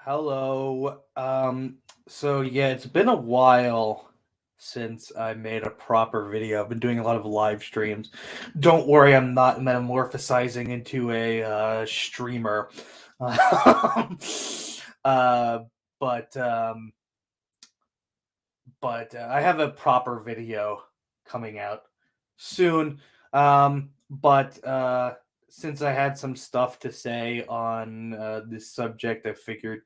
Hello. So yeah, it's been a while since I made a proper video. I've been doing a lot of live streams. Don't worry, I'm not metamorphosizing into a streamer. Um, uh, but um, but I have a proper video coming out soon. But since I had some stuff to say on this subject, I figured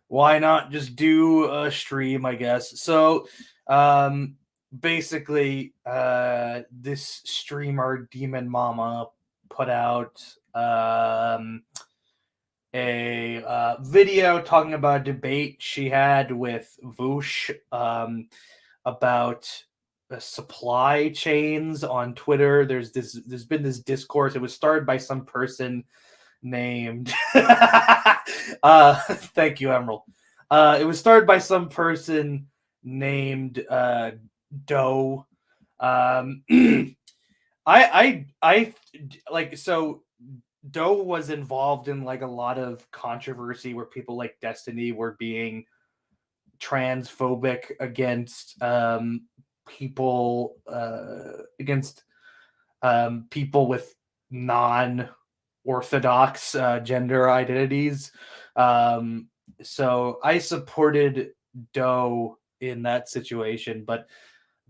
why not just do a stream, I guess. So, um, basically, this streamer, Demon Mama, put out a video talking about a debate she had with Voosh about supply chains on Twitter. There's been this discourse. It was started by some person named thank you, Emerald. It was started by some person named Doe. I I like so Doe was involved in like a lot of controversy where people like Destiny were being transphobic against people against people with non orthodox gender identities. So I supported Doe in that situation, but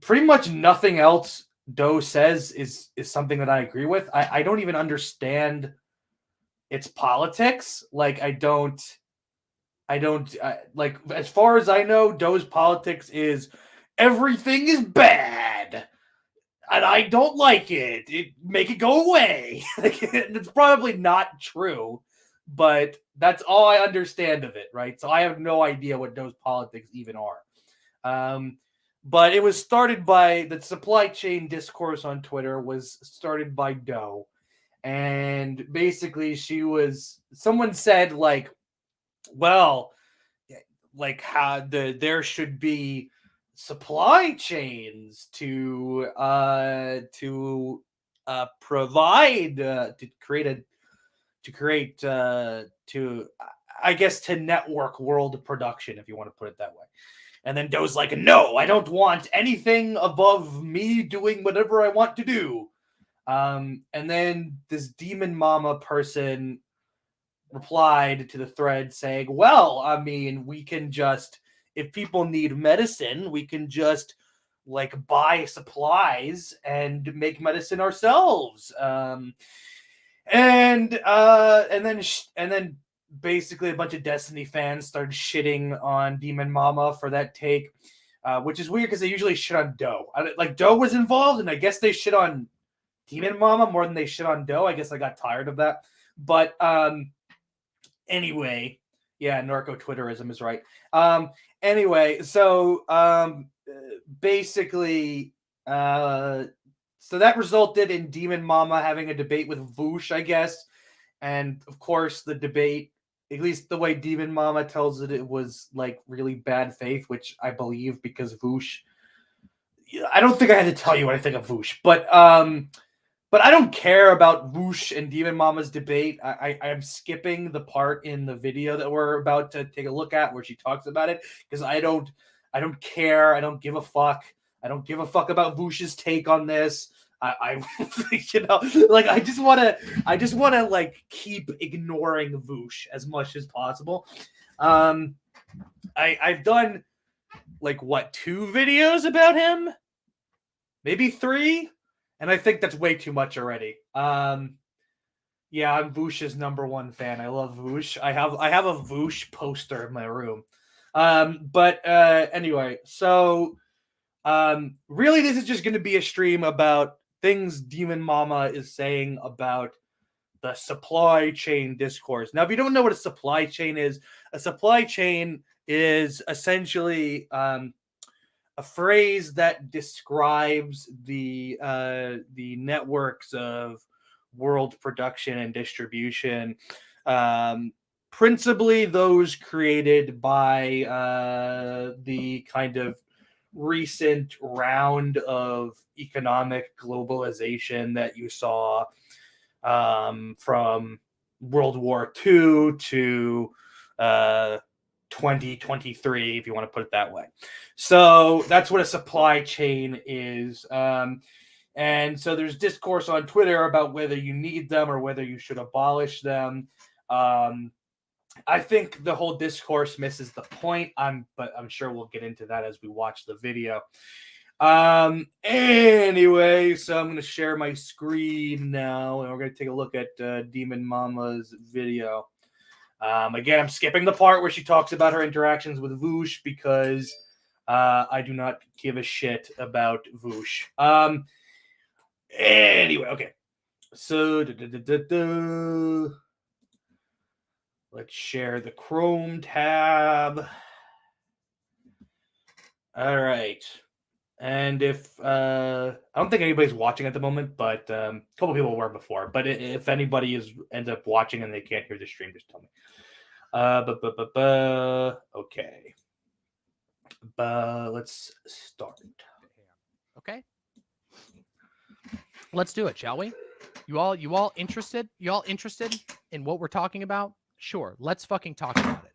pretty much nothing else Doe says is something that I agree with. I don't even understand its politics. Like I don't like, as far as I know, Doe's politics is everything is bad and I don't like it. Make it go away. It's probably not true, but that's all I understand of it, right? So I have no idea what those politics even are. Um, but it was started by the supply chain discourse on Twitter was started by Doe, and basically someone said like, well, like how there should be supply chains to provide to I guess to network world production, if you want to put it that way. And then Doe's like, no, I don't want anything above me doing whatever I want to do. And then this demon mama person replied to the thread saying, well, I mean, we can just, if people need medicine, we can just like buy supplies and make medicine ourselves. And then basically a bunch of Destiny fans started shitting on Demon Mama for that take, which is weird because they usually shit on Doe. Like Doe was involved, and I guess they shit on Demon Mama more than they shit on Doe. I guess I got tired of that. But anyway, yeah, narco Twitterism is right. Anyway, so basically, so that resulted in Demon Mama having a debate with Voosh, I guess. And of course, the debate, at least the way Demon Mama tells it, it was like really bad faith, which I believe because Voosh. I don't think I had to tell you what I think of Voosh, but I don't care about Whoosh and Demon Mama's debate. I'm skipping the part in the video that we're about to take a look at where she talks about it because I don't care. I don't give a fuck. I don't give a fuck about Whoosh's take on this. I like I just wanna like keep ignoring Voosh as much as possible. Um, I've done like what, 2 videos about him, maybe 3, and I think that's way too much already. Yeah, I'm Voosh's #1 fan. I love Voosh. I have a Voosh poster in my room. But anyway, so really, this is just going to be a stream about things Demon Mama is saying about the supply chain discourse. Now, if you don't know what a supply chain is, a supply chain is essentially a phrase that describes the networks of world production and distribution, principally those created by the kind of recent round of economic globalization that you saw from World War II to 2023, if you want to put it that way. So that's what a supply chain is. And so there's discourse on Twitter about whether you need them or whether you should abolish them. I think the whole discourse misses the point. But I'm sure we'll get into that as we watch the video. Anyway, so I'm going to share my screen now, and we're going to take a look at Demon Mama's video. Again, I'm skipping the part where she talks about her interactions with Voosh because I do not give a shit about Voosh. Anyway, okay. So, let's share the Chrome tab. All right. And if I don't think anybody's watching at the moment, but a couple people were before. But if anybody ends up watching and they can't hear the stream, just tell me. Okay. Let's start. Okay. Let's do it, shall we? You all interested? You all interested in what we're talking about? Sure. Let's fucking talk about it.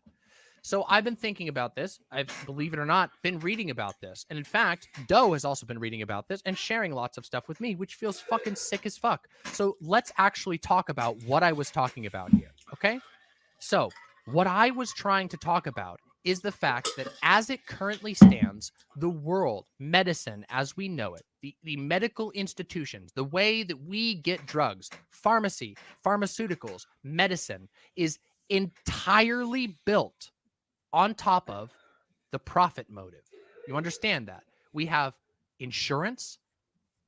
So I've been thinking about this. I've, believe it or not, been reading about this. And in fact, Doe has also been reading about this and sharing lots of stuff with me, which feels fucking sick as fuck. So let's actually talk about what I was talking about here, okay? So what I was trying to talk about is the fact that as it currently stands, the world, medicine as we know it, the medical institutions, the way that we get drugs, pharmacy, pharmaceuticals, medicine is entirely built on top of the profit motive. You understand that? We have insurance,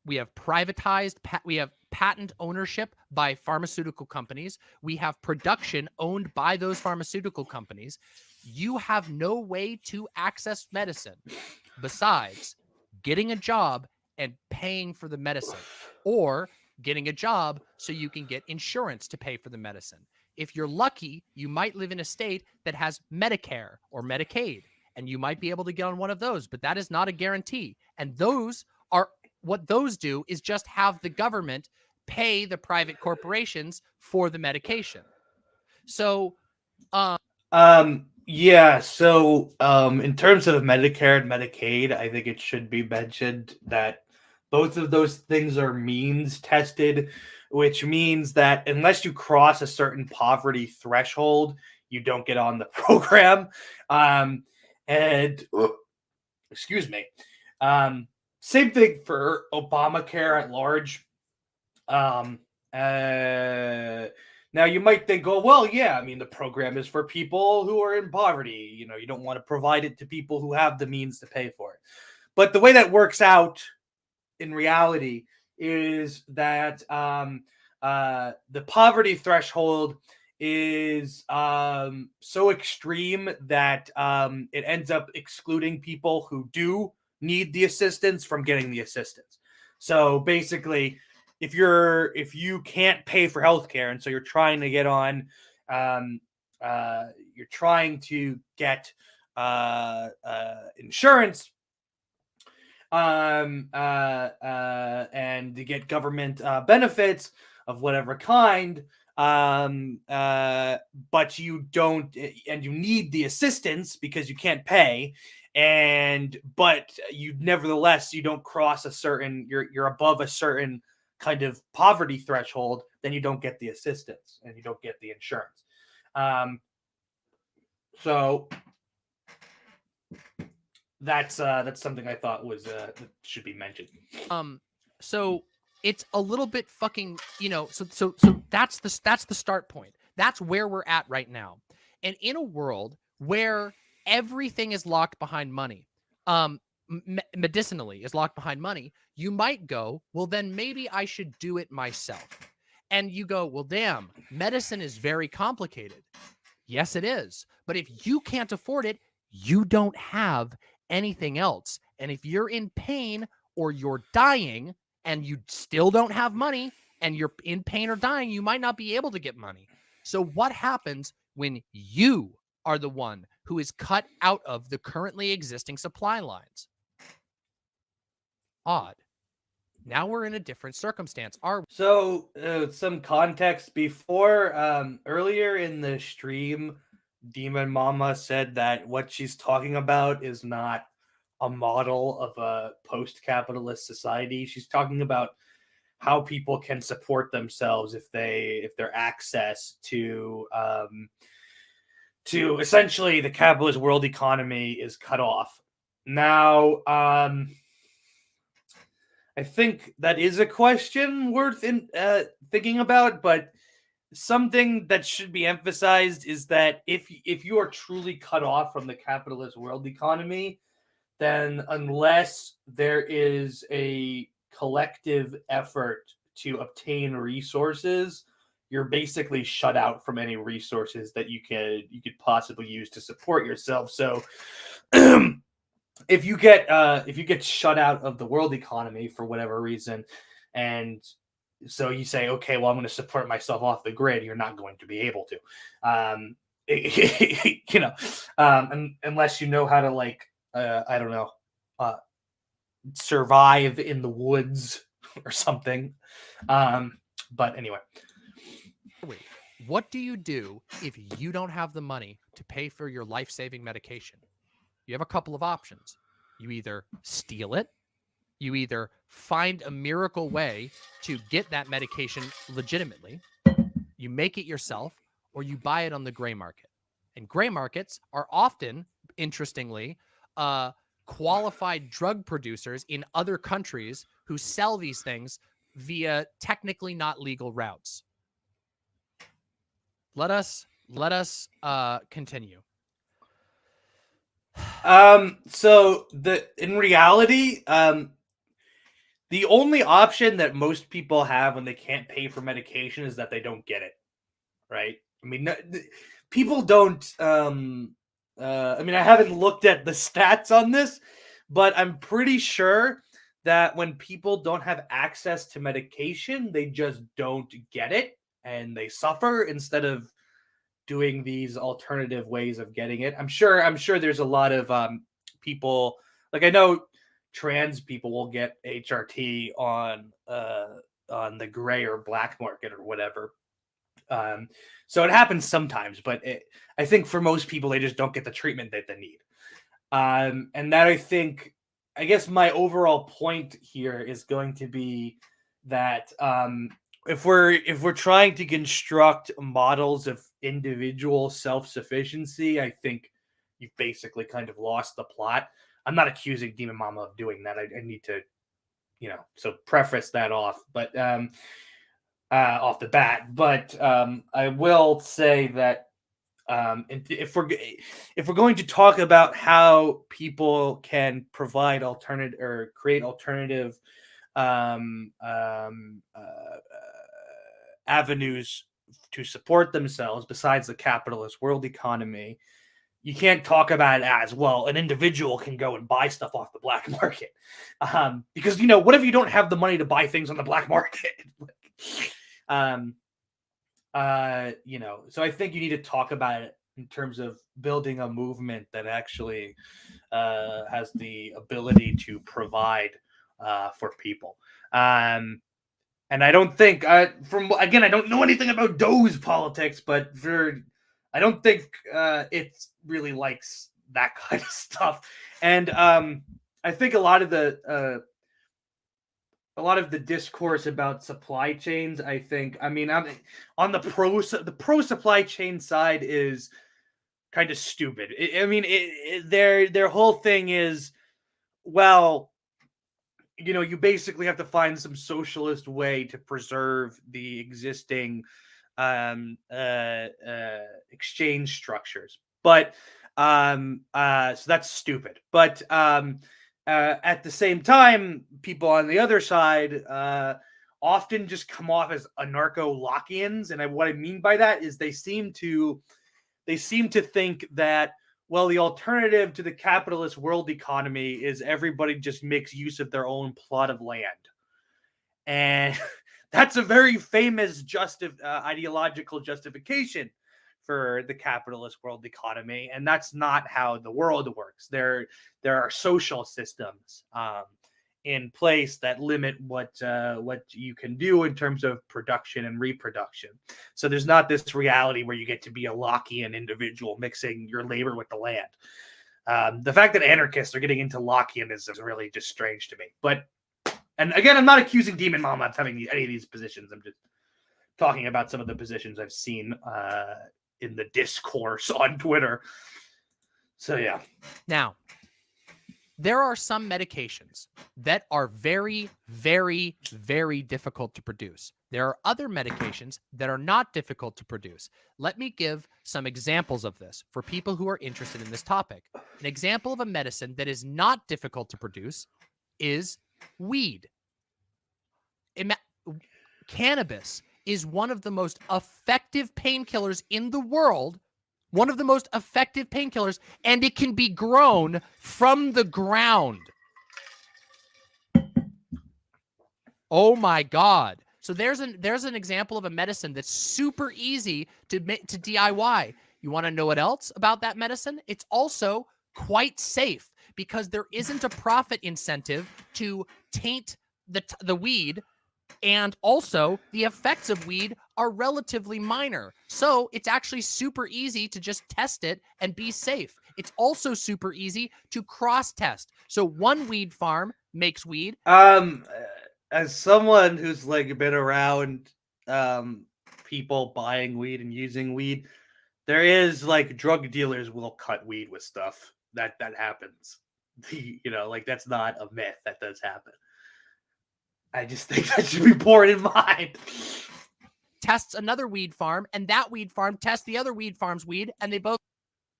we have privatized, we have patent ownership by pharmaceutical companies, we have production owned by those pharmaceutical companies. You have no way to access medicine besides getting a job and paying for the medicine, or getting a job so you can get insurance to pay for the medicine. If you're lucky, you might live in a state that has Medicare or Medicaid, and you might be able to get on one of those, but that is not a guarantee. And those are what those do is just have the government pay the private corporations for the medication. So, yeah. So, in terms of Medicare and Medicaid, I think it should be mentioned that both of those things are means tested, which means that unless you cross a certain poverty threshold, you don't get on the program. Excuse me. Same thing for Obamacare at large. Now you might think, oh, well, yeah, I mean, the program is for people who are in poverty. You know, you don't want to provide it to people who have the means to pay for it. But the way that works out in reality is that the poverty threshold is so extreme that it ends up excluding people who do need the assistance from getting the assistance. So basically, if you can't pay for healthcare, and so you're trying to get on, you're trying to get insurance, and to get government benefits of whatever kind, but you don't, and you need the assistance because you can't pay, but you nevertheless you don't cross a certain, you're above a certain kind of poverty threshold, then you don't get the assistance and you don't get the insurance. So that's something I thought was that should be mentioned. So it's a little bit fucking, so that's the start point. That's where we're at right now. And in a world where everything is locked behind money, medicinally is locked behind money, you might go, well, then maybe I should do it myself. And you go, well, damn, medicine is very complicated. Yes, it is. But if you can't afford it, you don't have anything else. And if you're in pain or you're dying and you still don't have money and you're in pain or dying, you might not be able to get money. So what happens when you are the one who is cut out of the currently existing supply lines? Odd. Now we're in a different circumstance. So some context before, earlier in the stream, Demon Mama said that what she's talking about is not a model of a post-capitalist society. She's talking about how people can support themselves if their access to essentially the capitalist world economy is cut off. Now, I think that is a question worth thinking about, but something that should be emphasized is that if you are truly cut off from the capitalist world economy, then unless there is a collective effort to obtain resources, you're basically shut out from any resources that you could possibly use to support yourself. So if you get shut out of the world economy for whatever reason, and so you say, okay, well, I'm going to support myself off the grid, you're not going to be able to, unless you know how to, like, I don't know, survive in the woods or something. But anyway, Wait, what do you do if you don't have the money to pay for your life-saving medication? You have a couple of options. You either steal it, you either find a miracle way to get that medication legitimately, you make it yourself, or you buy it on the gray market. And gray markets are often, interestingly, qualified drug producers in other countries who sell these things via technically not legal routes. Let us continue. So in reality, the only option that most people have when they can't pay for medication is that they don't get it, right? I mean, people don't. I mean, I haven't looked at the stats on this, but I'm pretty sure that when people don't have access to medication, they just don't get it and they suffer instead of doing these alternative ways of getting it. I'm sure there's a lot of people, like, I know trans people will get HRT on the gray or black market or whatever. So it happens sometimes, but I think for most people they just don't get the treatment that they need. And that, I guess my overall point here is going to be that if we're trying to construct models of individual self-sufficiency, I think you've basically kind of lost the plot. I'm not accusing Demon Mama of doing that. I need to, so preface that off, but off the bat. But I will say that if we're going to talk about how people can provide alternative or create alternative avenues to support themselves besides the capitalist world economy, you can't talk about it as, well, an individual can go and buy stuff off the black market, because what if you don't have the money to buy things on the black market? So I think you need to talk about it in terms of building a movement that actually has the ability to provide for people. And I don't think, I don't know anything about Doe's politics, but I don't think it really likes that kind of stuff. And I think a lot of the discourse about supply chains, I'm on the pro supply chain side is kind of stupid. Their whole thing is, well, you basically have to find some socialist way to preserve the existing exchange structures. But so that's stupid. But at the same time, people on the other side often just come off as anarcho-Lockeans, and what I mean by that is they seem to think that, well, the alternative to the capitalist world economy is everybody just makes use of their own plot of land. And that's a very famous ideological justification for the capitalist world economy. And that's not how the world works. There are social systems in place that limit what you can do in terms of production and reproduction. So there's not this reality where you get to be a Lockean individual mixing your labor with the land. The fact that anarchists are getting into Lockeanism is really just strange to me. But, and again, I'm not accusing Demon Mama of having any of these positions. I'm just talking about some of the positions I've seen in the discourse on Twitter. So yeah. Now, there are some medications that are very, very, very difficult to produce. There are other medications that are not difficult to produce. Let me give some examples of this for people who are interested in this topic. An example of a medicine that is not difficult to produce is weed. Cannabis is one of the most effective painkillers in the world. One of the most effective painkillers, and it can be grown from the ground. Oh my God. So there's an example of a medicine that's super easy to DIY. You want to know what else about that medicine? It's also quite safe because there isn't a profit incentive to taint the weed. And also, the effects of weed are relatively minor. So it's actually super easy to just test it and be safe. It's also super easy to cross-test. So one weed farm makes weed. As someone who's like been around people buying weed and using weed, there is like drug dealers will cut weed with stuff. That happens. Like that's not a myth. That does happen. I just think that should be borne in mind. Tests another weed farm, and that weed farm tests the other weed farm's weed, and they both.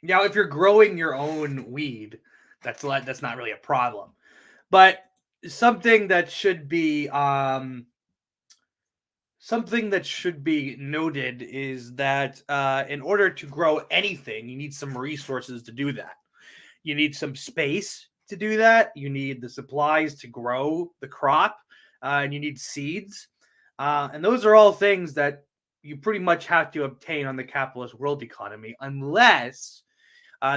Now, if you're growing your own weed, that's not really a problem. But something that should be noted is that in order to grow anything, you need some resources to do that. You need some space to do that. You need the supplies to grow the crop. And you need seeds. And those are all things that you pretty much have to obtain on the capitalist world economy, unless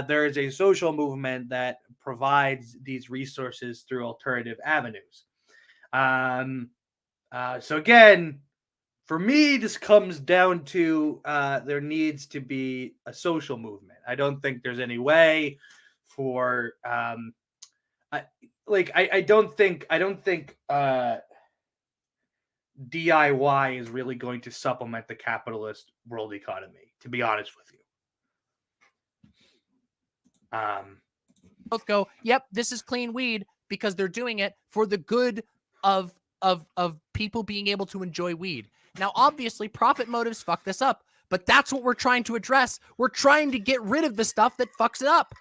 there is a social movement that provides these resources through alternative avenues. So again, for me, this comes down to there needs to be a social movement. I don't think there's any way for I don't think DIY is really going to supplement the capitalist world economy, to be honest with you. Both go, yep, this is clean weed because they're doing it for the good of people being able to enjoy weed. Now, obviously, profit motives fuck this up, but that's what we're trying to address. We're trying to get rid of the stuff that fucks it up.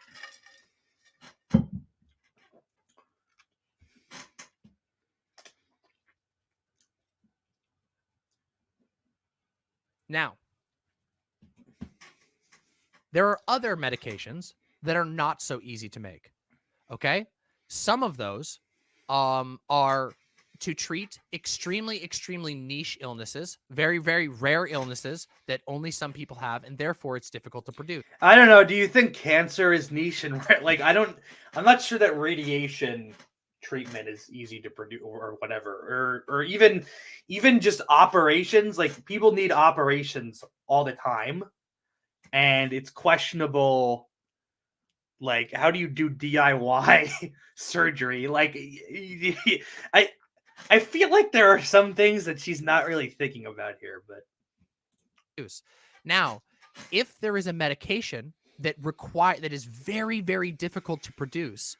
Now, there are other medications that are not so easy to make. Okay? Some of those are to treat extremely, extremely niche illnesses, very, very rare illnesses that only some people have, and therefore it's difficult to produce. I don't know. Do you think cancer is niche and rare? Like, I'm not sure that radiation treatment is easy to produce or whatever, or even just operations. Like, people need operations all the time, and it's questionable. Like, how do you do DIY surgery? Like, I feel like there are some things that she's not really thinking about here, but now, if there is a medication that is very, very difficult to produce,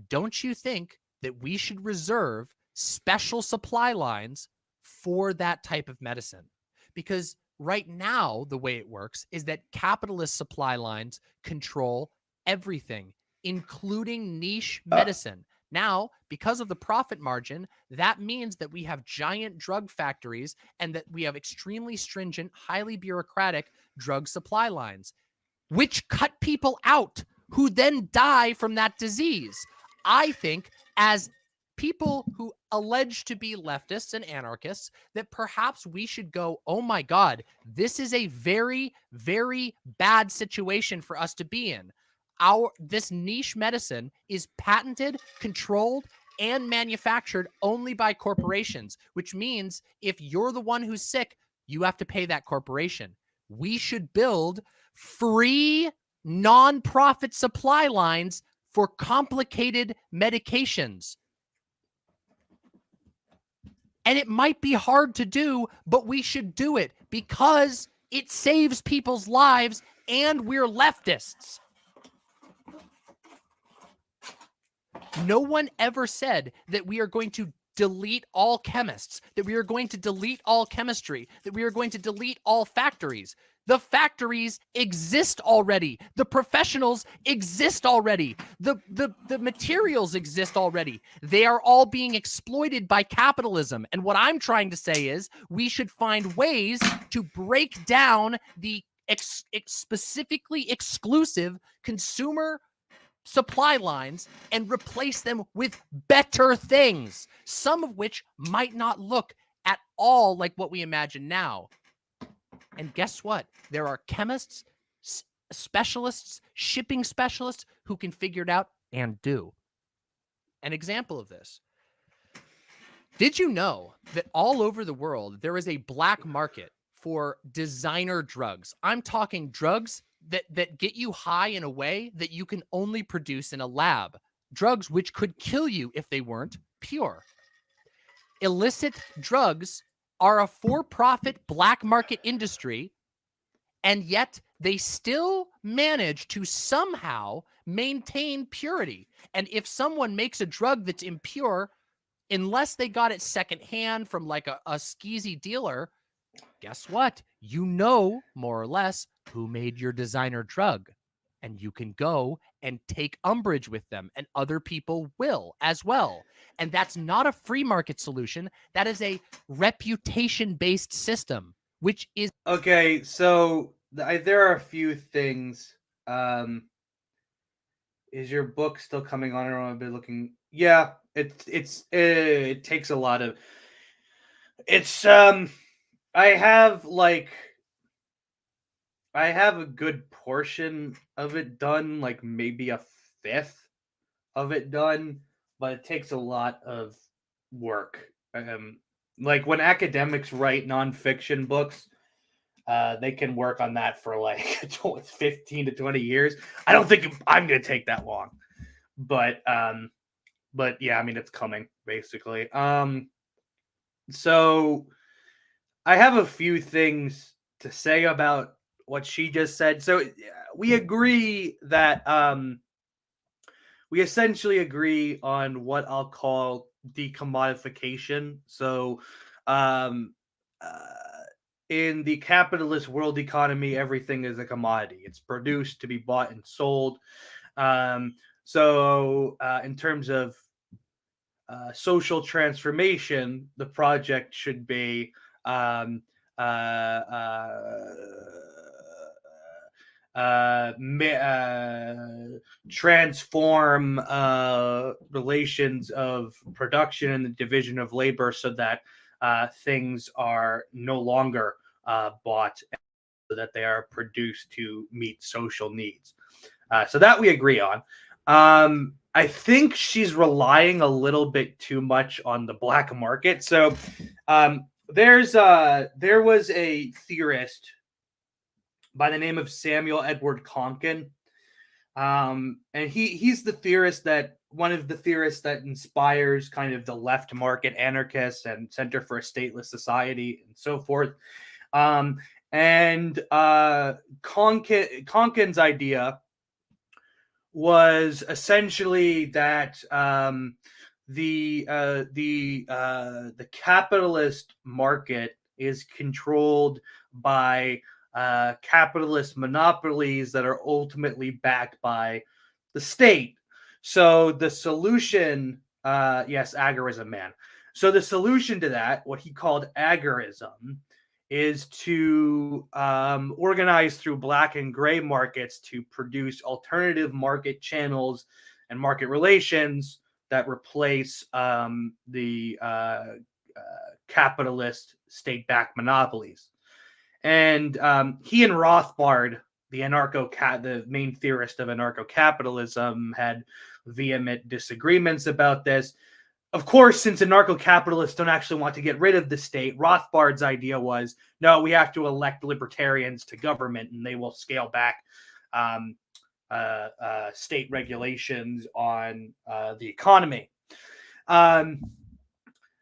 don't you think that we should reserve special supply lines for that type of medicine? Because right now, the way it works is that capitalist supply lines control everything, including niche medicine. Now, because of the profit margin, that means that we have giant drug factories and that we have extremely stringent, highly bureaucratic drug supply lines, which cut people out who then die from that disease. I think, as people who allege to be leftists and anarchists, that perhaps we should go, oh my God, this is a very, very bad situation for us to be in. This niche medicine is patented, controlled, and manufactured only by corporations, which means if you're the one who's sick, you have to pay that corporation. We should build free non-profit supply lines for complicated medications. And it might be hard to do, but we should do it because it saves people's lives and we're leftists. No one ever said that we are going to delete all chemists, that we are going to delete all chemistry, that we are going to delete all factories. The factories exist already. The professionals exist already. The materials exist already. They are all being exploited by capitalism. And what I'm trying to say is we should find ways to break down the specifically exclusive consumer supply lines and replace them with better things, some of which might not look at all like what we imagine now. And guess what? There are chemists, specialists, shipping specialists who can figure it out and do. An example of this. Did you know that all over the world, there is a black market for designer drugs? I'm talking drugs that get you high in a way that you can only produce in a lab. Drugs which could kill you if they weren't pure. Illicit drugs are a for-profit black market industry, and yet they still manage to somehow maintain purity. And if someone makes a drug that's impure, unless they got it secondhand from like a skeezy dealer, guess what? You know, more or less, who made your designer drug. And you can go and take umbrage with them, and other people will as well. And that's not a free market solution. That is a reputation-based system, which is... Okay, so there are a few things. Is your book still coming on? Or I've been looking. Yeah, it takes a lot of. It's I have a good portion of it done, like maybe a fifth of it done, but it takes a lot of work. Like when academics write nonfiction books, they can work on that for like 15 to 20 years. I don't think I'm going to take that long, but yeah, I mean, it's coming basically. So I have a few things to say about what she just said. So we agree that we essentially agree on what I'll call decommodification. So um, in the capitalist world economy, everything is a commodity. It's produced to be bought and sold. So in terms of social transformation, the project should be um, uh, uh, transform relations of production and the division of labor so that things are no longer bought, so that they are produced to meet social needs. So that we agree on. I think she's relying a little bit too much on the black market. So there was a theorist by the name of Samuel Edward Konkin. And he's the theorist one of the theorists that inspires kind of the left market anarchists and Center for a Stateless Society and so forth. And Konkin's idea was essentially that the capitalist market is controlled by capitalist monopolies that are ultimately backed by the state. So the solution, yes, agorism, man. So the solution to that, what he called agorism, is to organize through black and gray markets to produce alternative market channels and market relations that replace the capitalist state-backed monopolies. And he and Rothbard, the main theorist of anarcho-capitalism, had vehement disagreements about this. of course, since anarcho-capitalists don't actually want to get rid of the state, Rothbard's idea was, no, we have to elect libertarians to government, and they will scale back state regulations on the economy.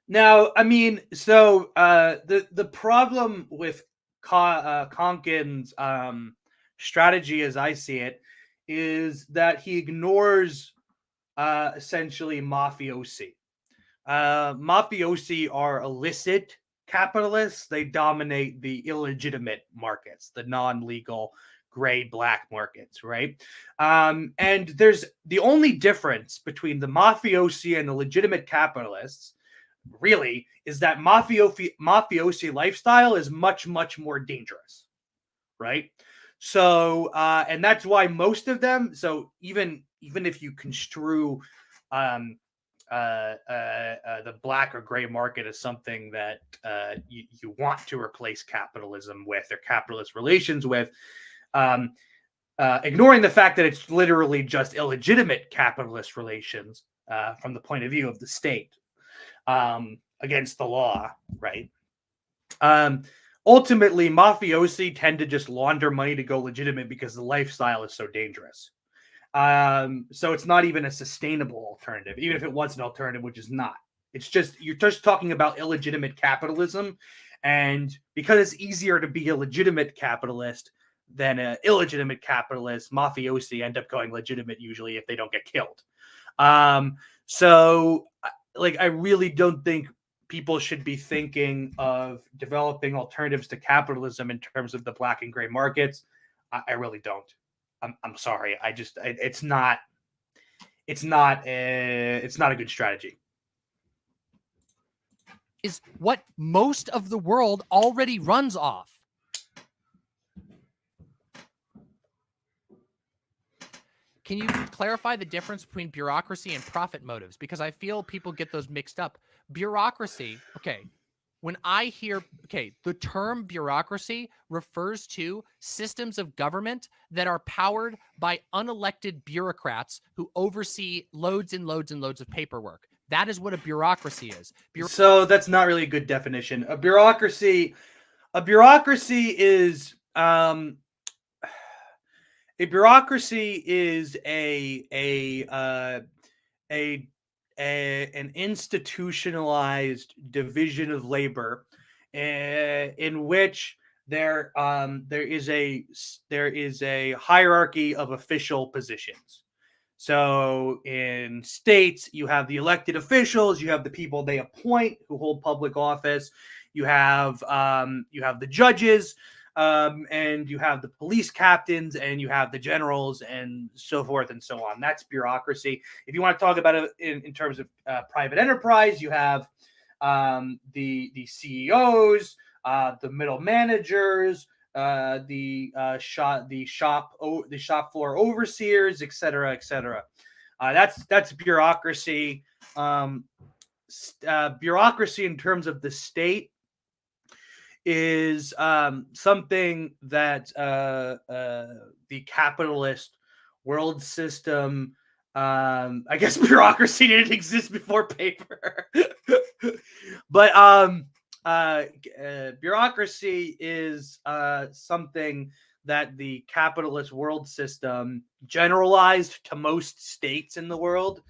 Now, I mean, so the problem with Konkin's strategy, as I see it, is that he ignores essentially mafiosi. Mafiosi are illicit capitalists. They dominate the illegitimate markets, the non-legal gray black markets, right? And there's the only difference between the mafiosi and the legitimate capitalists really is that mafiosi lifestyle is much more dangerous, right? So and that's why most of them, so even if you construe the black or gray market as something that you want to replace capitalism with or capitalist relations with, ignoring the fact that it's literally just illegitimate capitalist relations from the point of view of the state against the law, right? Ultimately, mafiosi tend to just launder money to go legitimate because the lifestyle is so dangerous. So it's not even a sustainable alternative, even if it was an alternative, which is not. It's just, you're just talking about illegitimate capitalism. And because it's easier to be a legitimate capitalist than an illegitimate capitalist, mafiosi end up going legitimate usually if they don't get killed. So, like, I really don't think people should be thinking of developing alternatives to capitalism in terms of the black and gray markets. I really don't. I'm sorry. It's not a good strategy. Is what most of the world already runs off. Can you clarify the difference between bureaucracy and profit motives? Because I feel people get those mixed up. Bureaucracy, okay, when I hear, okay, the term bureaucracy refers to systems of government that are powered by unelected bureaucrats who oversee loads and loads and loads of paperwork. That is what a bureaucracy is. So that's not really a good definition. A bureaucracy is an institutionalized division of labor in which there is a hierarchy of official positions. So in states, you have the elected officials, you have the people they appoint who hold public office, you have the judges, and you have the police captains, and you have the generals, and so forth and so on. That's bureaucracy. If you want to talk about it in terms of private enterprise, you have the CEOs, the middle managers, the shop floor overseers, etc., etc. That's bureaucracy. Bureaucracy in terms of the state is something that the capitalist world system. I guess bureaucracy didn't exist before paper, but bureaucracy is something that the capitalist world system generalized to most states in the world,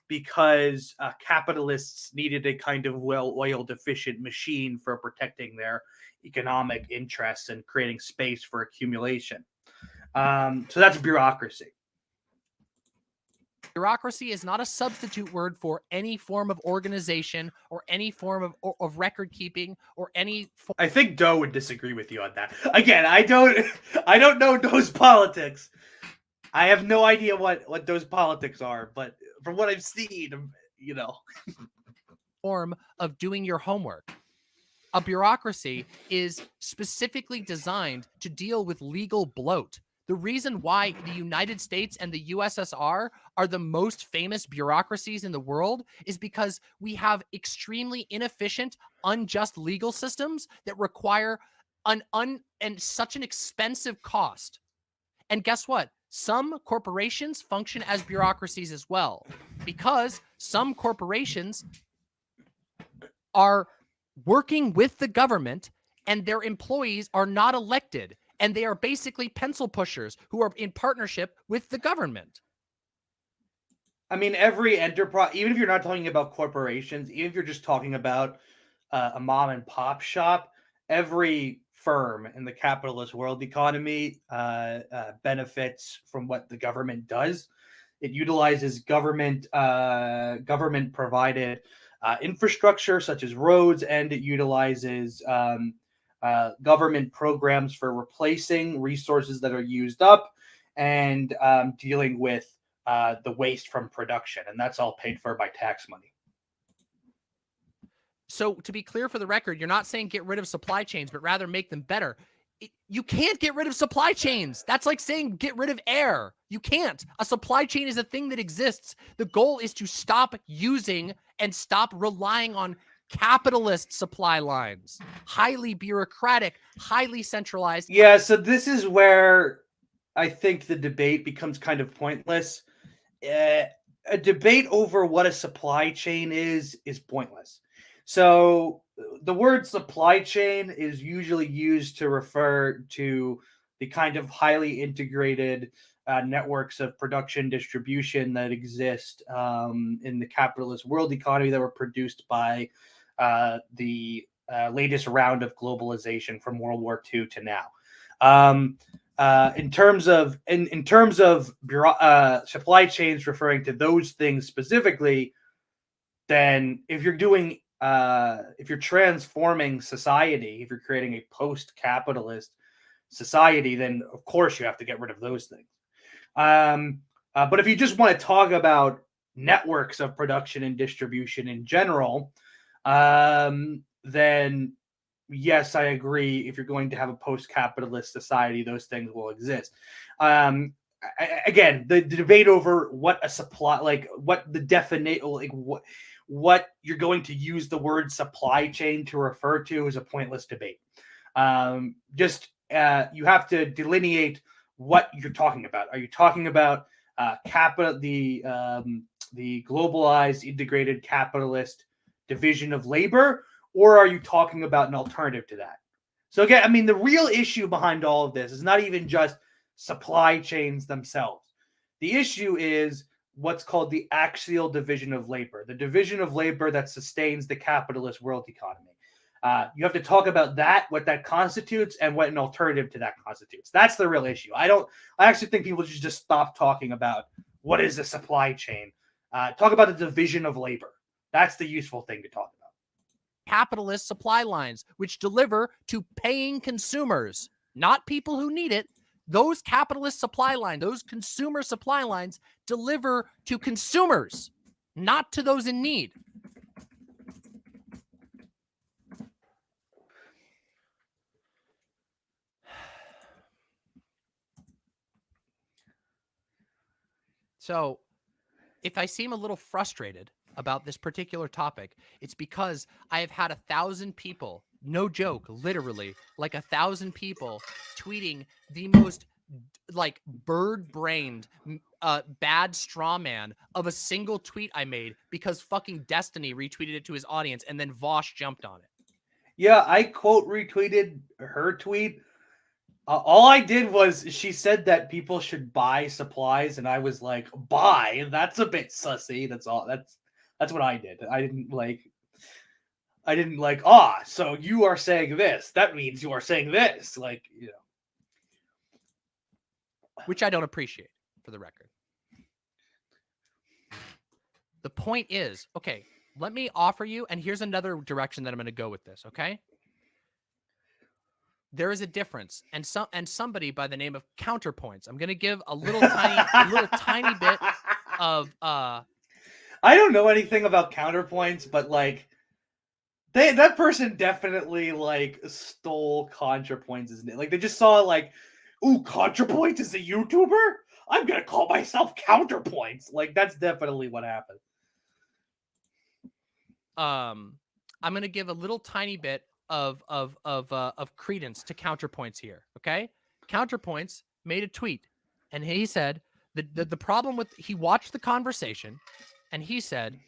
because capitalists needed a kind of well-oiled, efficient machine for protecting their economic interests and creating space for accumulation. So that's bureaucracy. Bureaucracy is not a substitute word for any form of organization or any form of record keeping or any. I think Doe would disagree with you on that. Again, I don't know Doe's politics. I have no idea what Doe's politics are, but from what I've seen, you know, form of doing your homework. A bureaucracy is specifically designed to deal with legal bloat. The reason why the United States and the USSR are the most famous bureaucracies in the world is because we have extremely inefficient, unjust legal systems that require and such an expensive cost. And guess what? Some corporations function as bureaucracies as well, because Some corporations are working with the government and their employees are not elected. And they are basically pencil pushers who are in partnership with the government. I mean, every enterprise, even if you're not talking about corporations, even if you're just talking about a mom and pop shop, every firm in the capitalist world economy benefits from what the government does. It utilizes government provided infrastructure such as roads, and it utilizes government programs for replacing resources that are used up and dealing with the waste from production, and that's all paid for by tax money. So to be clear for the record, you're not saying get rid of supply chains, but rather make them better. You can't get rid of supply chains. That's like saying get rid of air. You can't. A supply chain is a thing that exists. The goal is to stop using and stop relying on capitalist supply lines. Highly bureaucratic, highly centralized. Yeah, so this is where I think the debate becomes kind of pointless. A debate over what a supply chain is pointless. So the word supply chain is usually used to refer to the kind of highly integrated networks of production distribution that exist in the capitalist world economy that were produced by the latest round of globalization from World War II to now. In terms of supply chains referring to those things specifically, then if you're transforming society, if you're creating a post-capitalist society, then of course you have to get rid of those things. But if you just want to talk about networks of production and distribution in general, then yes, I agree. If you're going to have a post-capitalist society, those things will exist. Again, the debate over what a supply, like what the definition, like what you're going to use the word supply chain to refer to, is a pointless debate. You have to delineate what you're talking about. Are you talking about the globalized, integrated capitalist division of labor, or are you talking about an alternative to that? So again, I mean, the real issue behind all of this is not even just supply chains themselves. The issue is what's called the axial division of labor, the division of labor that sustains the capitalist world economy. You have to talk about that, what that constitutes, and what an alternative to that constitutes. That's the real issue. I actually think people should just stop talking about what is a supply chain. Talk about the division of labor. That's the useful thing to talk about. Capitalist supply lines, which deliver to paying consumers, not people who need it. Those capitalist supply lines, those consumer supply lines deliver to consumers, not to those in need. So if I seem a little frustrated about this particular topic, it's because I have had 1,000 people, no joke, literally like 1,000 people tweeting the most like bird-brained bad straw man of a single tweet I made because fucking Destiny retweeted it to his audience and then Vosh jumped on it. Yeah, I quote retweeted her tweet. All I did was she said that people should buy supplies, and I was like, buy? That's a bit sussy. That's all. That's what I did. I didn't like, so you are saying this. That means you are saying this. Like, you know. Which I don't appreciate, for the record. The point is, okay, let me offer you, and here's another direction that I'm going to go with this, okay? There is a difference, and somebody by the name of Counterpoints. I'm going to give a little tiny bit of I don't know anything about Counterpoints, but like that person definitely like stole ContraPoints' isn't it? Like they just saw like, ooh, ContraPoints is a YouTuber? I'm going to call myself Counterpoints. Like that's definitely what happened. I'm going to give a little tiny bit of credence to Counterpoints here, okay? Counterpoints made a tweet, and he said that the problem with, he watched the conversation, And he said,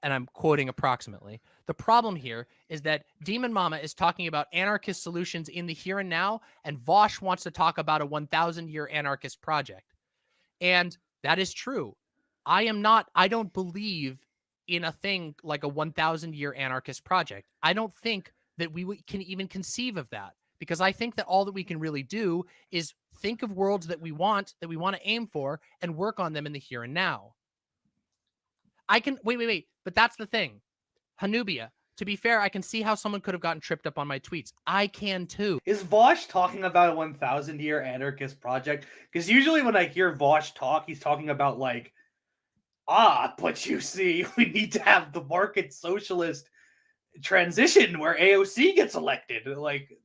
and I'm quoting approximately, the problem here is that Demon Mama is talking about anarchist solutions in the here and now, and Vosh wants to talk about a 1,000-year anarchist project. And that is true. I don't believe in a thing like a 1,000-year anarchist project. I don't think that we can even conceive of that, because I think that all that we can really do is think of worlds that we want to aim for, and work on them in the here and now. I can wait. But that's the thing. Hanubia, to be fair, I can see how someone could have gotten tripped up on my tweets. I can too. Is Vosh talking about a 1,000-year anarchist project? Because usually when I hear Vosh talk, he's talking about like, but you see, we need to have the market socialist transition where AOC gets elected. Like,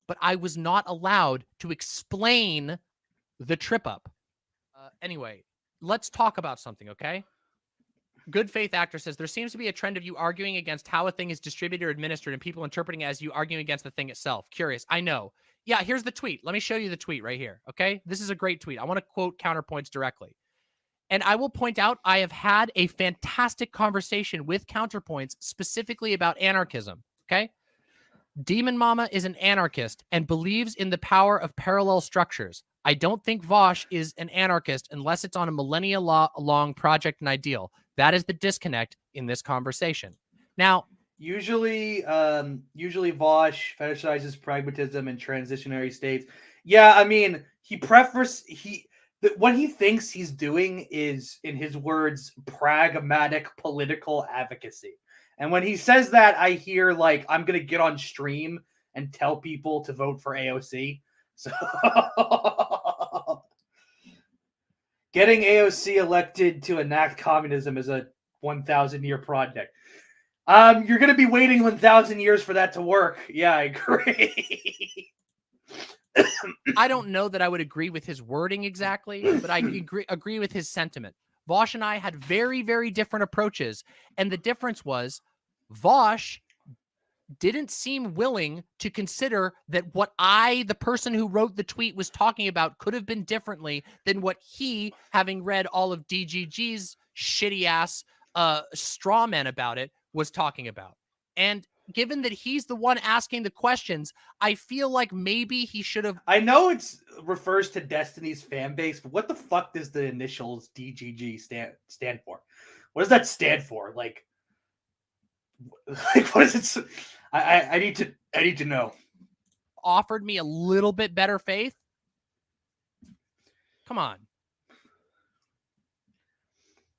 but I was not allowed to explain the trip up. Anyway, let's talk about something, okay? Good Faith Actor says, there seems to be a trend of you arguing against how a thing is distributed or administered and people interpreting it as you arguing against the thing itself. Curious. I know. Yeah, here's the tweet. Let me show you the tweet right here, okay? This is a great tweet. I want to quote Counterpoints directly. And I will point out, I have had a fantastic conversation with Counterpoints specifically about anarchism, okay? Demon Mama is an anarchist and believes in the power of parallel structures. I don't think Vosh is an anarchist unless it's on a millennia-long project and ideal. That is the disconnect in this conversation. Now, usually Vosh fetishizes pragmatism and transitionary states. Yeah, I mean, what he thinks he's doing is, in his words, pragmatic political advocacy. And when he says that, I hear like, I'm gonna get on stream and tell people to vote for AOC. So getting AOC elected to enact communism is a 1,000-year project. You're going to be waiting 1,000 years for that to work. Yeah, I agree. I don't know that I would agree with his wording exactly, but I agree with his sentiment. Vosh and I had very, very different approaches. And the difference was Vosh didn't seem willing to consider that what the person who wrote the tweet, was talking about could have been differently than what he, having read all of DGG's shitty ass straw man about it, was talking about. And given that he's the one asking the questions, I feel like maybe he should have. I know it refers to Destiny's fan base, but what the fuck does the initials DGG stand for? What does that stand for? Like what is it? I need to know. Offered me a little bit better faith. Come on.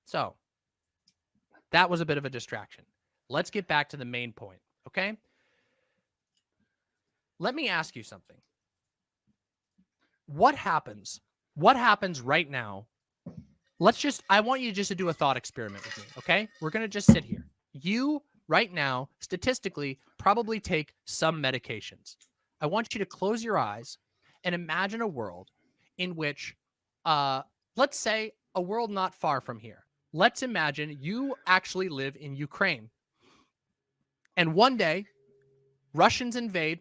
So that was a bit of a distraction. Let's get back to the main point, okay? Let me ask you something. What happens? What happens right now? I want you just to do a thought experiment with me, okay? We're going to just sit here. You, right now, statistically, probably take some medications. I want you to close your eyes and imagine a world in which, let's say, a world not far from here. Let's imagine you actually live in Ukraine. And one day, Russians invade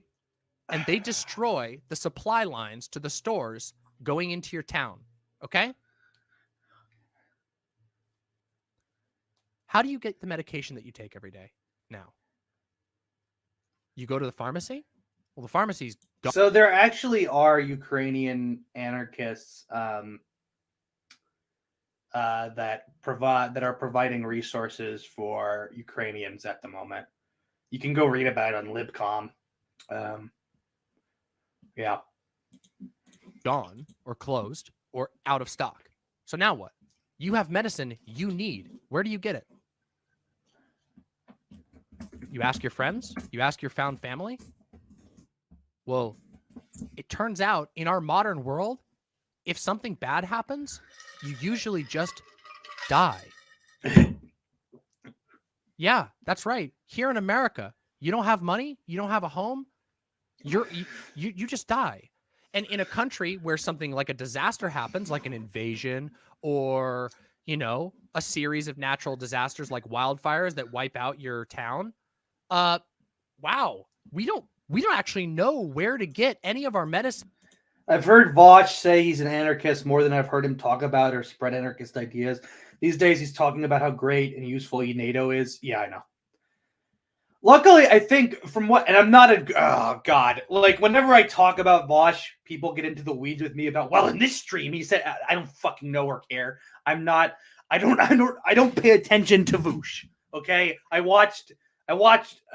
and they destroy the supply lines to the stores going into your town. Okay? How do you get the medication that you take every day now? You go to the pharmacy? Well, the pharmacy's gone. So there actually are Ukrainian anarchists that are providing resources for Ukrainians at the moment. You can go read about it on Libcom. Yeah. Gone or closed or out of stock. So now what? You have medicine you need. Where do you get it? You ask your friends? You ask your found family? Well, it turns out in our modern world, if something bad happens, you usually just die. Yeah, that's right. Here in America, you don't have money, you don't have a home, you just die. And in a country where something like a disaster happens, like an invasion or, a series of natural disasters like wildfires that wipe out your town, wow, we don't actually know where to get any of our medicine. I've heard Vosh say he's an anarchist more than I've heard him talk about or spread anarchist ideas. These days, he's talking about how great and useful NATO is. Yeah, I know. Luckily, I think from what, and I'm not a, oh God, like whenever I talk about Vosh, people get into the weeds with me about, well, in this stream, he said, I don't fucking know or care. I'm not, I don't pay attention to Voosh. Okay. I watched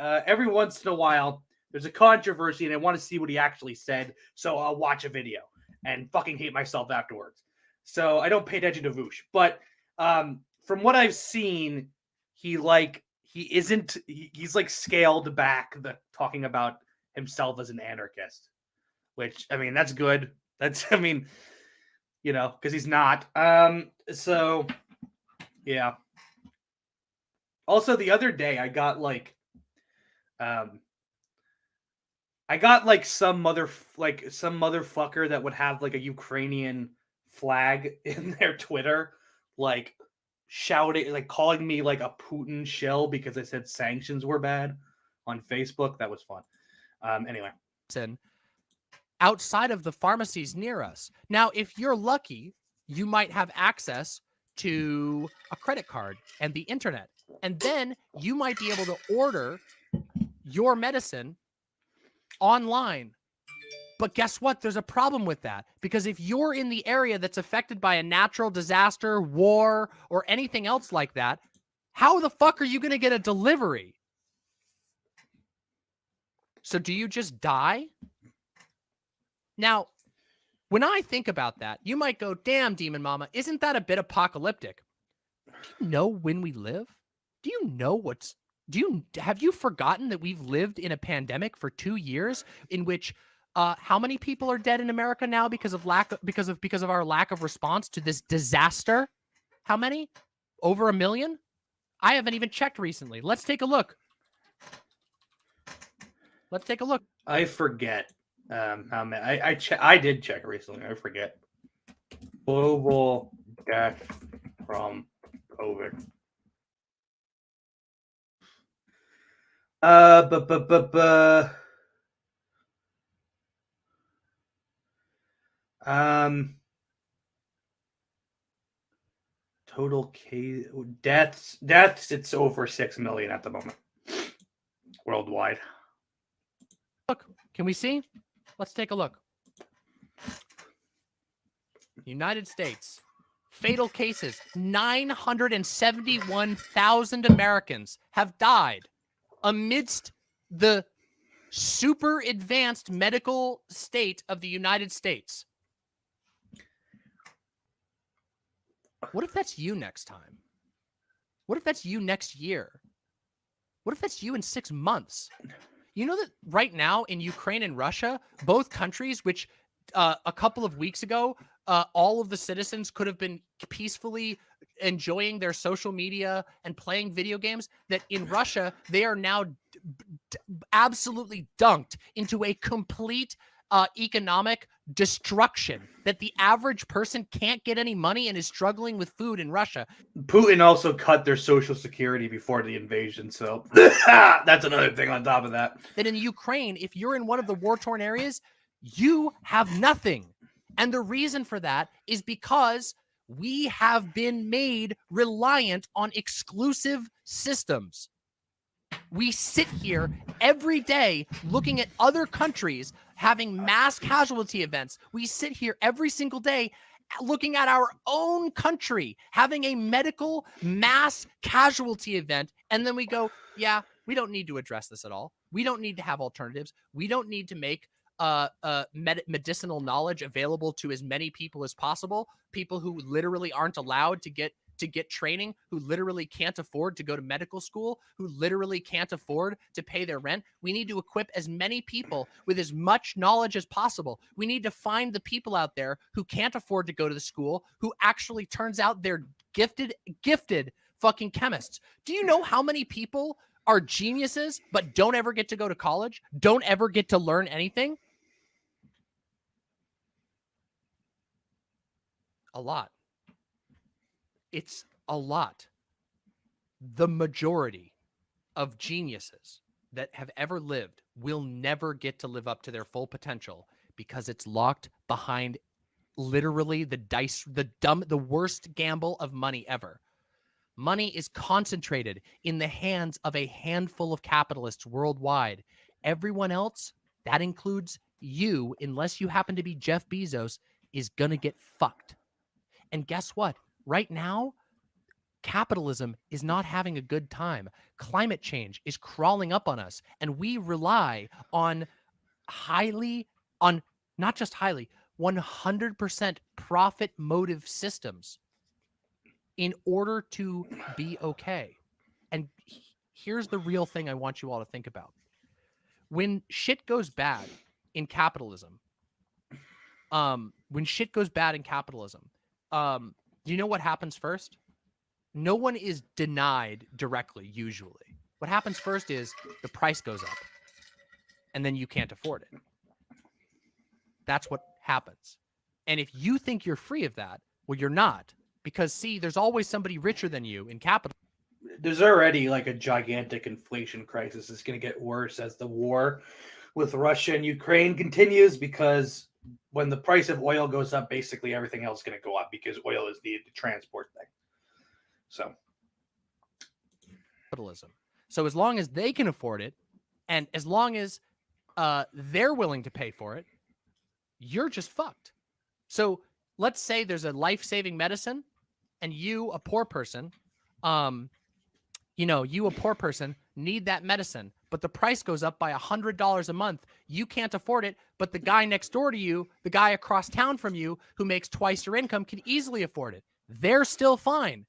every once in a while, there's a controversy and I want to see what he actually said. So I'll watch a video and fucking hate myself afterwards. So I don't pay attention to Voosh, but from what I've seen, he's like scaled back the talking about himself as an anarchist, which I mean that's good. That's I mean, because he's not. So yeah. Also, the other day I got some motherfucker that would have like a Ukrainian flag in their Twitter, like shouting, like calling me like a Putin shill because I said sanctions were bad on Facebook. That was fun. Anyway. Outside of the pharmacies near us. Now, if you're lucky, you might have access to a credit card and the internet. And then you might be able to order your medicine online. But guess what? There's a problem with that. Because if you're in the area that's affected by a natural disaster, war, or anything else like that, how the fuck are you going to get a delivery? So do you just die? Now, when I think about that, you might go, damn, Demon Mama, isn't that a bit apocalyptic? Do you know when we live? Do you know have you forgotten that we've lived in a pandemic for 2 years in which how many people are dead in America now because of our lack of response to this disaster? How many? Over 1 million? I haven't even checked recently. Let's take a look. I forget how many. I did check recently. I forget. Global death from COVID. Total case deaths. It's over 6 million at the moment, worldwide. Look, can we see? Let's take a look. United States. Fatal cases. 971,000 Americans have died amidst the super advanced medical state of the United States. What if that's you next time? What if that's you next year? What if that's you in 6 months? You know that right now in Ukraine and Russia, both countries, which a couple of weeks ago, all of the citizens could have been peacefully enjoying their social media and playing video games, that in Russia, they are now absolutely dunked into a complete economic destruction, that the average person can't get any money and is struggling with food in Russia. Putin also cut their social security before the invasion, so that's another thing on top of that. That in Ukraine, if you're in one of the war-torn areas, you have nothing. And the reason for that is because we have been made reliant on exclusive systems. We sit here every day looking at other countries having mass casualty events. We sit here every single day looking at our own country having a medical mass casualty event. And then we go, yeah, we don't need to address this at all. We don't need to have alternatives. We don't need to make medicinal knowledge available to as many people as possible. People who literally aren't allowed to get training, who literally can't afford to go to medical school, who literally can't afford to pay their rent. We need to equip as many people with as much knowledge as possible. We need to find the people out there who can't afford to go to the school, who actually turns out they're gifted fucking chemists. Do you know how many people are geniuses but don't ever get to go to college, don't ever get to learn anything? A lot. It's a lot. The majority of geniuses that have ever lived will never get to live up to their full potential Because it's locked behind literally the worst gamble of money ever. Money is concentrated in the hands of a handful of capitalists worldwide. Everyone else, that includes you, unless you happen to be Jeff Bezos, is going to get fucked. And guess what? Right now, capitalism is not having a good time. Climate change is crawling up on us, and we rely on not just highly, 100% profit motive systems in order to be okay. And here's the real thing I want you all to think about. When shit goes bad in capitalism, do you know what happens first? No one is denied directly, usually. What happens first is the price goes up, and then you can't afford it. That's what happens. And if you think you're free of that, well, you're not. Because, see, there's always somebody richer than you in capital. There's already like a gigantic inflation crisis. It's going to get worse as the war with Russia and Ukraine continues, because when the price of oil goes up, basically everything else is going to go up because oil is needed to transport things. So, capitalism. So as long as they can afford it, and as long as they're willing to pay for it, you're just fucked. So let's say there's a life-saving medicine, and you, a poor person, need that medicine, but the price goes up by $100 a month. You can't afford it, but the guy next door to you, the guy across town from you who makes twice your income, can easily afford it. They're still fine.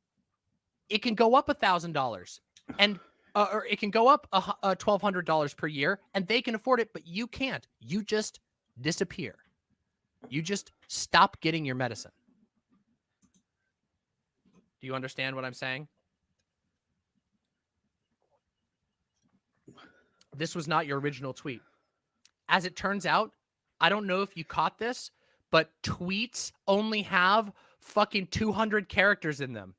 It can go up $1,000, and or it can go up $1,200 per year, and they can afford it, but you can't. You just disappear. You just stop getting your medicine. Do you understand what I'm saying? This was not your original tweet. As it turns out, I don't know if you caught this, but tweets only have fucking 200 characters in them.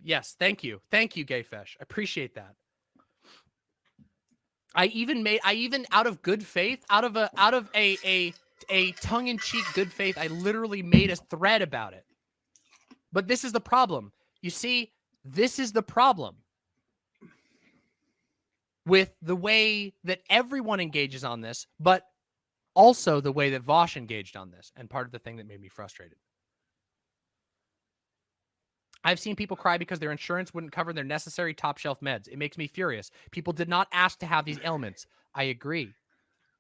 Yes, thank you. Thank you, Gayfesh. I appreciate that. I even out of good faith, out of a tongue-in-cheek good faith, I literally made a thread about it. But this is the problem. You see, this is the problem with the way that everyone engages on this, but also the way that Vosh engaged on this, and part of the thing that made me frustrated. I've seen people cry because their insurance wouldn't cover their necessary top-shelf meds. It makes me furious. People did not ask to have these ailments. I agree.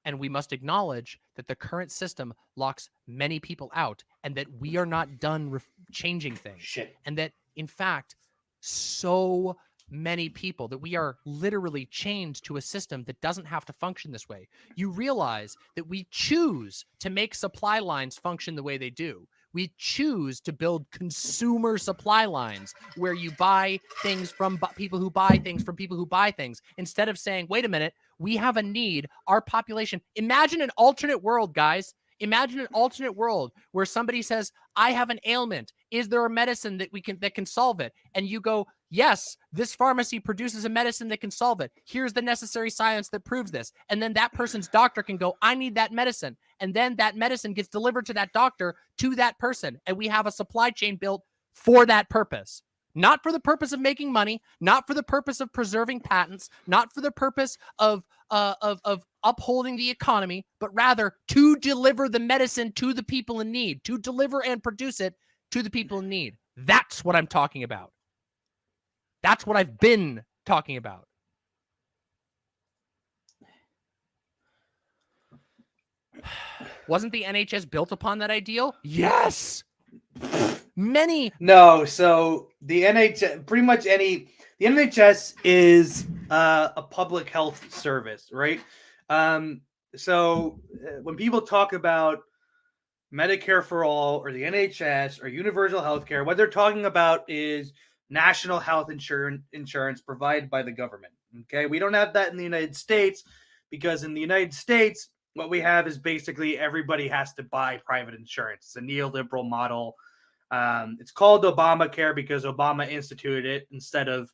And we must acknowledge that the current system locks many people out, and that we are not done changing things. Shit. And that, in fact, so many people, that we are literally chained to a system that doesn't have to function this way. You realize that we choose to make supply lines function the way they do. We choose to build consumer supply lines where you buy things from people who buy things from people who buy things, instead of saying, wait a minute, we have a need. Our population. Imagine an alternate world, guys. Imagine an alternate world where somebody says, I have an ailment. Is there a medicine that can solve it? And you go, yes, this pharmacy produces a medicine that can solve it. Here's the necessary science that proves this. And then that person's doctor can go, I need that medicine. And then that medicine gets delivered to that doctor, to that person. And we have a supply chain built for that purpose. Not for the purpose of making money, not for the purpose of preserving patents, not for the purpose of upholding the economy, but rather to deliver the medicine to the people in need, to deliver and produce it to the people in need. That's what I'm talking about. That's what I've been talking about. Wasn't the NHS built upon that ideal? Yes. No, so the NHS, the NHS is a public health service, right? So when people talk about Medicare for all or the NHS or universal healthcare, what they're talking about is national health insurance provided by the government. Okay, we don't have that in the United States, because in the United States, what we have is basically everybody has to buy private insurance. It's a neoliberal model. It's called Obamacare because Obama instituted it instead of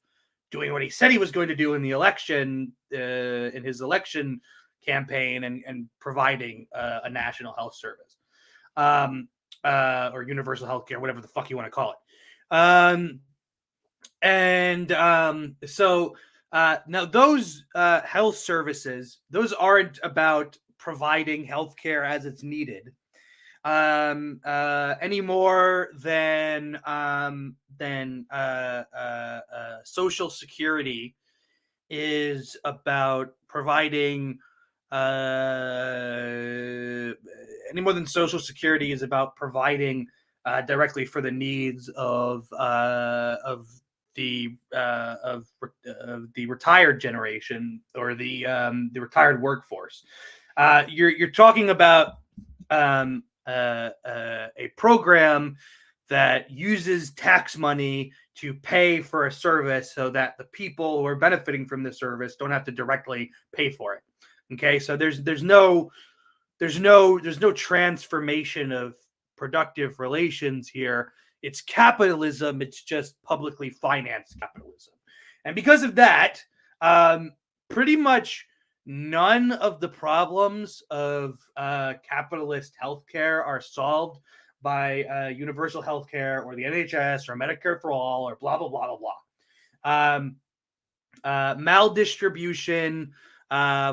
doing what he said he was going to do in the election, in his election campaign, and providing a national health service, or universal health care, whatever the fuck you want to call it. So now those health services, those aren't about providing health care as it's needed, any more than Social Security is about providing any more than Social Security is about providing directly for the needs of the retired generation, or the retired workforce. You're talking about a program that uses tax money to pay for a service so that the people who are benefiting from the service don't have to directly pay for it. Okay, so there's no transformation of productive relations here. It's capitalism. It's just publicly financed capitalism. And because of that, pretty much none of the problems of capitalist healthcare are solved by universal healthcare or the NHS or Medicare for all or blah, blah, blah, blah, blah. Maldistribution,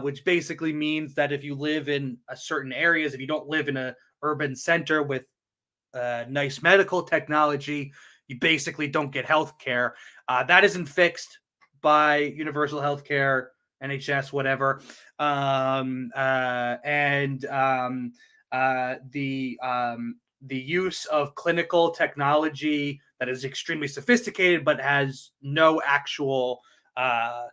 which basically means that if you live in certain areas, if you don't live in an urban center with nice medical technology, you basically don't get health care. That isn't fixed by universal health care, NHS, whatever. The use of clinical technology that is extremely sophisticated but has no actual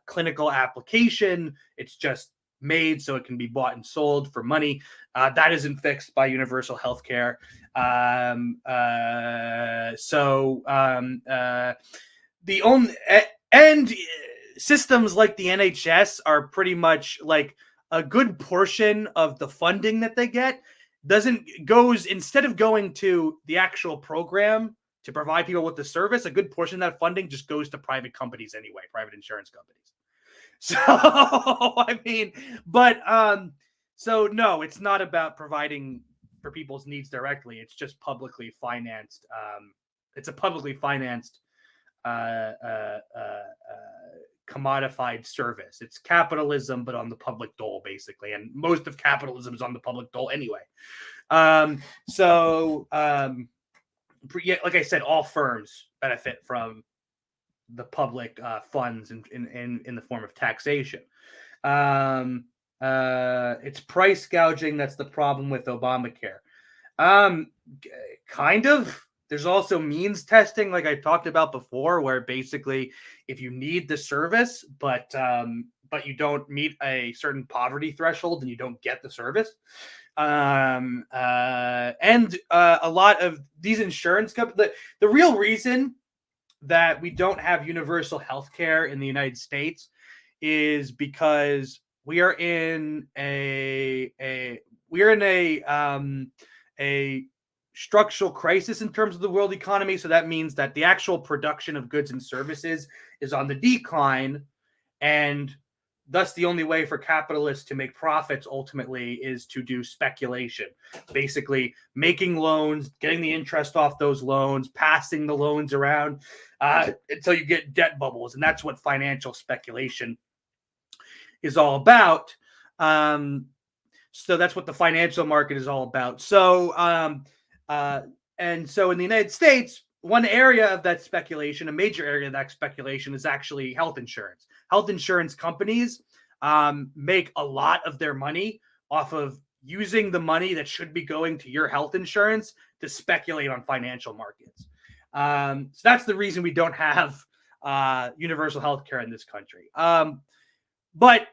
clinical application. It's just made so it can be bought and sold for money. That isn't fixed by universal health care. The only and systems like the NHS are pretty much like a good portion of the funding that they get goes instead of going to the actual program to provide people with the service, a good portion of that funding just goes to private companies anyway, private insurance companies. So I mean, but so no, it's not about providing for people's needs directly. It's just publicly financed. It's a publicly financed commodified service. It's capitalism, but on the public dole, basically. And most of capitalism is on the public dole anyway. Like I said, all firms benefit from the public funds in the form of taxation. It's price gouging that's the problem with Obamacare. Kind of. There's also means testing, like I talked about before, where basically if you need the service, but you don't meet a certain poverty threshold, then you don't get the service. And a lot of these insurance companies, the real reason that we don't have universal health care in the United States is because we are in a structural crisis in terms of the world economy. So that means that the actual production of goods and services is on the decline, and thus the only way for capitalists to make profits ultimately is to do speculation, basically making loans, getting the interest off those loans, passing the loans around until you get debt bubbles. And that's what financial speculation is all about. So that's what the financial market is all about. So and so in the United States, one area of that speculation, a major area of that speculation, is actually health insurance. Health insurance companies make a lot of their money off of using the money that should be going to your health insurance to speculate on financial markets. So that's the reason we don't have universal health care in this country. But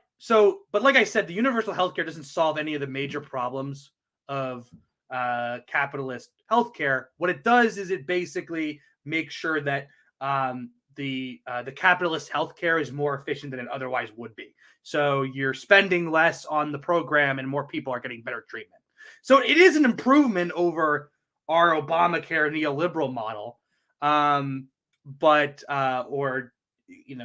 like I said, the universal health care doesn't solve any of the major problems of capitalist healthcare. What it does is it basically makes sure that the capitalist healthcare is more efficient than it otherwise would be. So you're spending less on the program, and more people are getting better treatment. So it is an improvement over our Obamacare neoliberal model,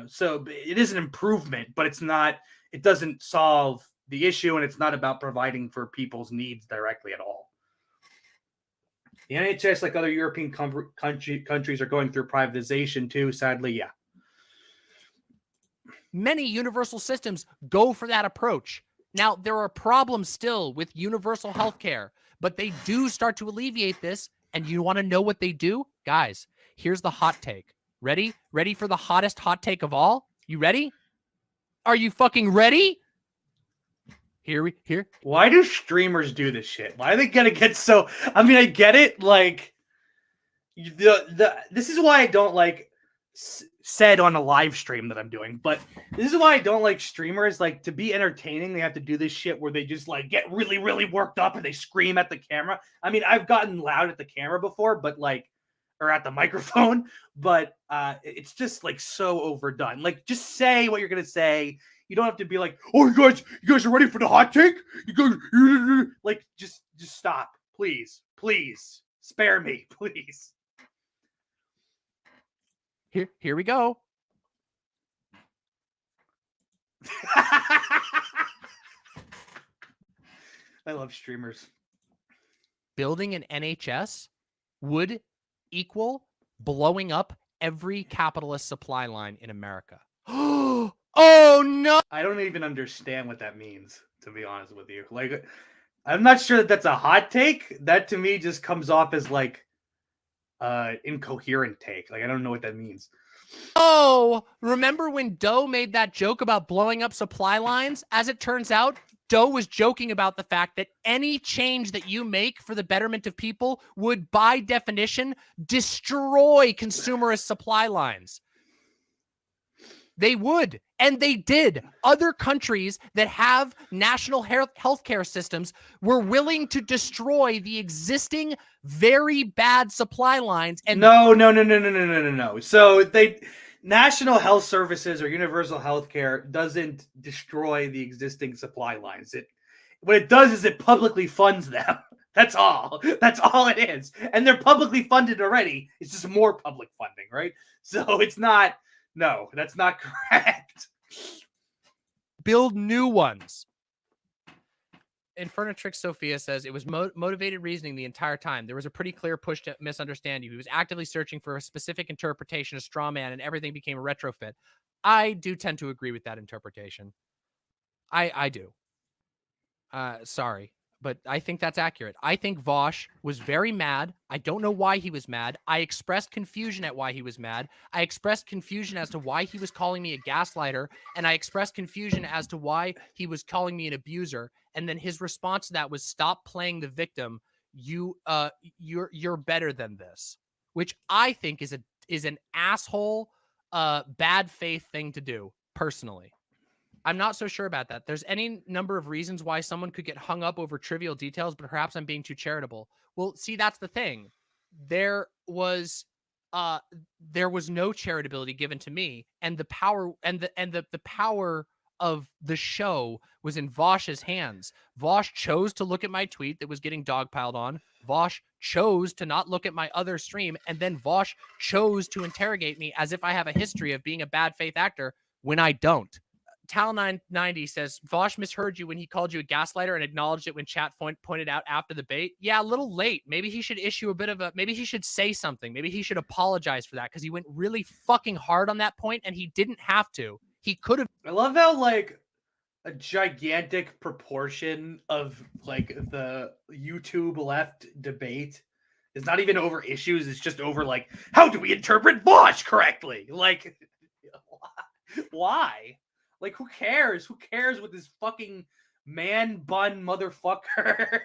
so it is an improvement, but it doesn't solve the issue, and it's not about providing for people's needs directly at all. The NHS, like other European countries, are going through privatization too, sadly. Yeah. Many universal systems go for that approach. Now, there are problems still with universal healthcare, but they do start to alleviate this. And you want to know what they do? Guys, here's the hot take. Ready? Ready for the hottest hot take of all? You ready? Are you fucking ready? Here. Why do streamers do this shit? Why are they gonna get so? I mean, I get it. Like, this is why I don't like said on a live stream that I'm doing. But this is why I don't like streamers. Like, to be entertaining, they have to do this shit where they just like get really, really worked up and they scream at the camera. I mean, I've gotten loud at the camera before, but like, or at the microphone, but it's just like so overdone. Like, just say what you're gonna say. You don't have to be like, oh, you guys are ready for the hot take? You guys, like, just stop, please, spare me, please. Here we go. I love streamers. Building an NHS would equal blowing up every capitalist supply line in America. Oh no! I don't even understand what that means, to be honest with you. Like, I'm not sure that that's a hot take. That to me just comes off as like incoherent take. Like, I don't know what that means. Oh, remember when Doe made that joke about blowing up supply lines? As it turns out, Doe was joking about the fact that any change that you make for the betterment of people would, by definition, destroy consumerist supply lines. They would, and they did. Other countries that have national healthcare systems were willing to destroy the existing very bad supply lines. And no. So National Health Services or universal healthcare doesn't destroy the existing supply lines. What it does is it publicly funds them. That's all. That's all it is. And they're publicly funded already. It's just more public funding, right? So it's not. No, that's not correct. Build new ones. Infernatrix Sophia says it was motivated reasoning the entire time. There was a pretty clear push to misunderstand you. He was actively searching for a specific interpretation of straw man, and everything became a retrofit. I do tend to agree with that interpretation. I do. Sorry, but I think that's accurate. I think Vosh was very mad. I don't know why he was mad. I expressed confusion at why he was mad. I expressed confusion as to why he was calling me a gaslighter, and I expressed confusion as to why he was calling me an abuser. And then his response to that was, "Stop playing the victim. You're better than this," which I think is an asshole, bad faith thing to do. Personally, I'm not so sure about that. There's any number of reasons why someone could get hung up over trivial details, but perhaps I'm being too charitable. Well, see, that's the thing. There was no charitability given to me, and the power the power of the show was in Vosh's hands. Vosh chose to look at my tweet that was getting dogpiled on. Vosh chose to not look at my other stream, and then Vosh chose to interrogate me as if I have a history of being a bad faith actor when I don't. Tal990 says, Vosh misheard you when he called you a gaslighter and acknowledged it when chat pointed out after the debate. Yeah, a little late. Maybe he should issue maybe he should say something. Maybe he should apologize for that, because he went really fucking hard on that point and he didn't have to. He could have. I love how like a gigantic proportion of like the YouTube left debate is not even over issues. It's just over like, how do we interpret Vosh correctly? Like, why? Like, who cares? Who cares what this fucking man bun motherfucker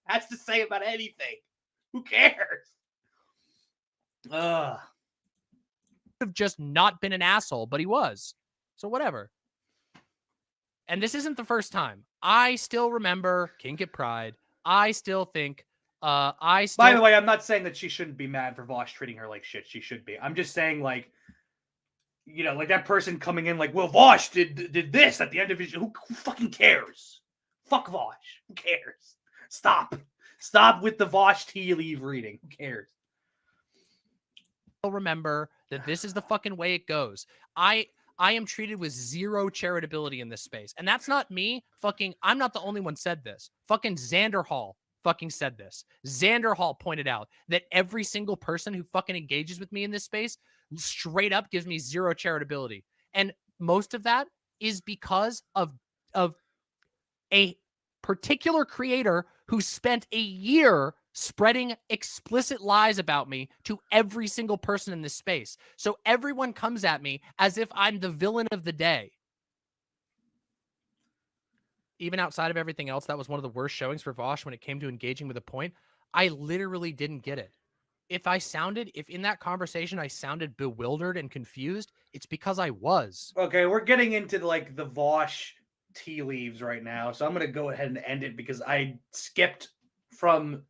has to say about anything? Who cares? Have just not been an asshole, but he was. So whatever. And this isn't the first time. I still remember Kink at Pride. I still think By the way, I'm not saying that she shouldn't be mad for Vosh treating her like shit. She should be. I'm just saying, like, you know, like that person coming in like, well, Vosh did this at the end of his... Who fucking cares? Fuck Vosh. Who cares? Stop with the Vosh tea leaf reading. Who cares? remember that this is the fucking way it goes. I am treated with zero charitability in this space. And that's not me. I'm not the only one said this. Fucking Xander Hall fucking said this. Xander Hall pointed out that every single person who fucking engages with me in this space straight up gives me zero charitability. And most of that is because of a particular creator who spent a year spreading explicit lies about me to every single person in this space. So everyone comes at me as if I'm the villain of the day. Even outside of everything else, that was one of the worst showings for Vosh when it came to engaging with a point. I literally didn't get it. If in that conversation I sounded bewildered and confused, it's because I was. Okay, we're getting into like the Vosh tea leaves right now, so I'm gonna go ahead and end it because I skipped from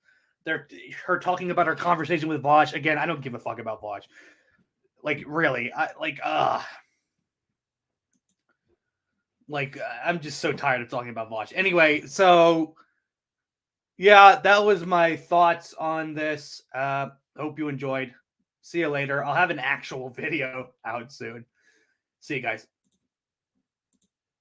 her talking about her conversation with Vosh. Again, I don't give a fuck about Vosh. Like, really, I'm just so tired of talking about Vosh. Anyway, so yeah, that was my thoughts on this. Hope you enjoyed. See you later. I'll have an actual video out soon. See you guys.